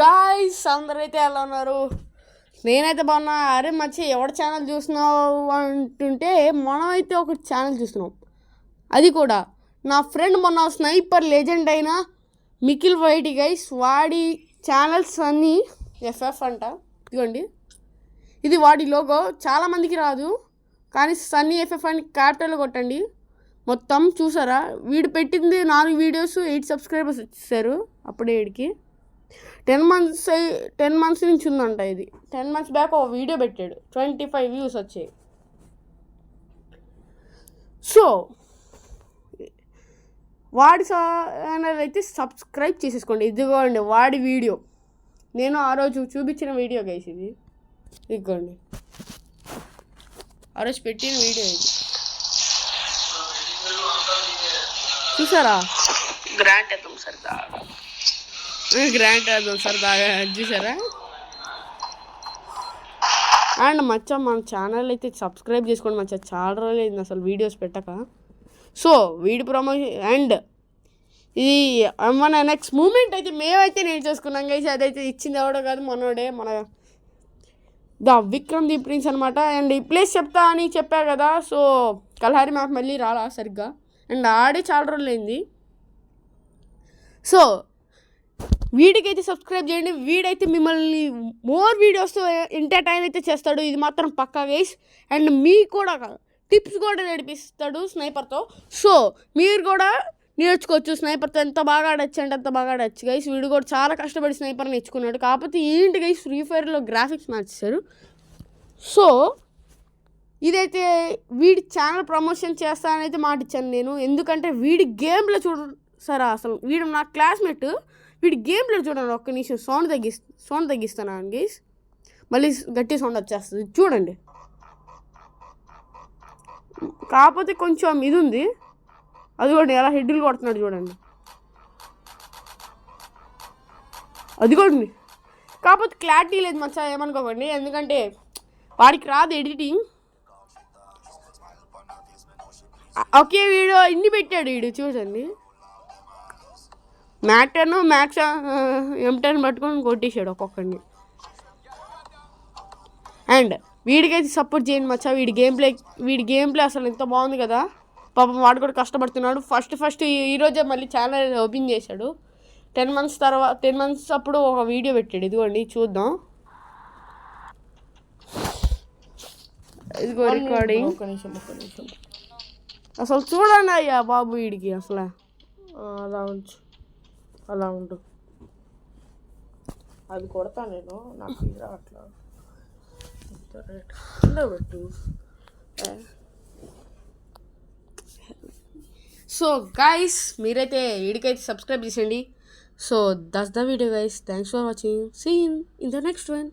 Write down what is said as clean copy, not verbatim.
Guys అందరైతే ఎలా ఉన్నారు? నేనైతే బాగున్నా. అరే మచ్చి ఎవరి ఛానల్ చూస్తున్నావు అంటుంటే మనమైతే ఒక ఛానల్ చూస్తున్నాం. అది కూడా నా ఫ్రెండ్ మొన్న స్నైపర్ లెజెండ్ అయిన మికిల్ వైటీ గైస్. వాడి ఛానల్స్ అన్నీ ఎఫ్ఎఫ్ అంట. ఇదిగోండి, ఇది వాడి లోగో. చాలామందికి రాదు కానీ సన్నీ ఎఫ్ఎఫ్ అని క్యాపిటల్ కొట్టండి. మొత్తం చూసారా? వీడు పెట్టింది 4 వీడియోస్ 8 సబ్స్క్రైబర్స్ వచ్చేసారు అప్పుడే. వీడికి 10 మంత్స్ నుంచి ఉందంట. ఇది 10 మంత్స్ బ్యాక్ ఒక వీడియో పెట్టాడు, 25 వ్యూస్ వచ్చాయి. సో వాడి ఛానల్ అయితే సబ్స్క్రైబ్ చేసేసుకోండి. ఇదిగోండి వాడి వీడియో, నేను ఆ రోజు చూపించిన వీడియో గైస్. ఇది ఇదిగోండి, ఆ రోజు పెట్టిన వీడియో ఇది. చూసారా? గ్రాంట్ అవుతాం సరదాగా చూసారా? అండ్ మచ్చా మన ఛానల్ అయితే సబ్స్క్రైబ్ చేసుకోండి మచ్చా. చాలా రోజులు అసలు వీడియోస్ పెట్టక. సో వీడి ప్రమోషన్ అండ్ ఇది M1NX మూమెంట్ అయితే మేమైతే నేను చేసుకున్నాం గైస్. అదైతే ఇచ్చింది ఎవడో కాదు, మనోడే, మన ద విక్రమ్ ది ప్రిన్స్ అనమాట. అండ్ ఈ ప్లేస్ చెప్తా అని చెప్పా కదా. సో కల్హారి మ్యాప్ మళ్ళీ రాలా సరిగ్గా, అండ్ ఆడే చాలా రోజులు అయింది. సో వీడికైతే సబ్స్క్రైబ్ చేయండి. వీడైతే మిమ్మల్ని మోర్ వీడియోస్తో ఎంటర్టైన్ అయితే చేస్తాడు, ఇది మాత్రం పక్కా గైస్. అండ్ మీకు కూడా టిప్స్ కూడా నేర్పిస్తాడు స్నైపర్తో. సో మీరు కూడా నేర్చుకోవచ్చు స్నైపర్తో. ఎంత బాగా ఆడచ్చు అంటే అంత బాగా ఆడచ్చు గైస్. వీడు కూడా చాలా కష్టపడి స్నైపర్ నేర్చుకున్నాడు. కాకపోతే ఏంటి గైస్, ఫ్రీ ఫైర్లో గ్రాఫిక్స్ మార్చేశారు. సో ఇదైతే వీడి ఛానల్ ప్రమోషన్ చేస్తానైతే మాట ఇచ్చాను నేను. ఎందుకంటే వీడి గేమ్లో చూసారా, అసలు వీడు నా క్లాస్మేట్. వీడి గేమ్లో చూడండి, ఒక్క నిమిషం సౌండ్ తగ్గిస్తాను గైస్. మళ్ళీ గట్టి సౌండ్ వచ్చేస్తుంది చూడండి. కాకపోతే కొంచెం ఇది ఉంది, అది కూడా ఎలా హెడ్లు కొడుతున్నాడు చూడండి. అది కూడా కాకపోతే క్లారిటీ లేదు మచ్చా, ఏమనుకోకండి. ఎందుకంటే వాడికి రాదు ఎడిటింగ్. ఒకే వీడియో ఇన్ని పెట్టాడు వీడు చూడండి. మ్యాక్స్ M10 పట్టుకొని కొట్టేశాడు ఒక్కొక్కడిని. అండ్ వీడికైతే సపోర్ట్ చేయండి మచ్చా. వీడి గేమ్ ప్లే అసలు ఎంత బాగుంది కదా. పాపం వాడు కూడా కష్టపడుతున్నాడు. ఫస్ట్ ఈరోజే మళ్ళీ ఛానల్ ఓపెన్ చేశాడు. 10 మంత్స్ అప్పుడు ఒక వీడియో పెట్టాడు. ఇదిగోండి చూద్దాం. ఇదిగో రికార్డింగ్. ఒక్క నిమిషం అసలు చూడండి అయ్యా బాబు, వీడికి అసలు అలా ఉండు. అది కొడతా నేను, నాకు ఇది అట్లా పెట్టు. సో గైస్ మీరైతే వీడికైతే సబ్స్క్రైబ్ చేసేయండి. So that's the video guys. Thanks for watching. See you in the next one.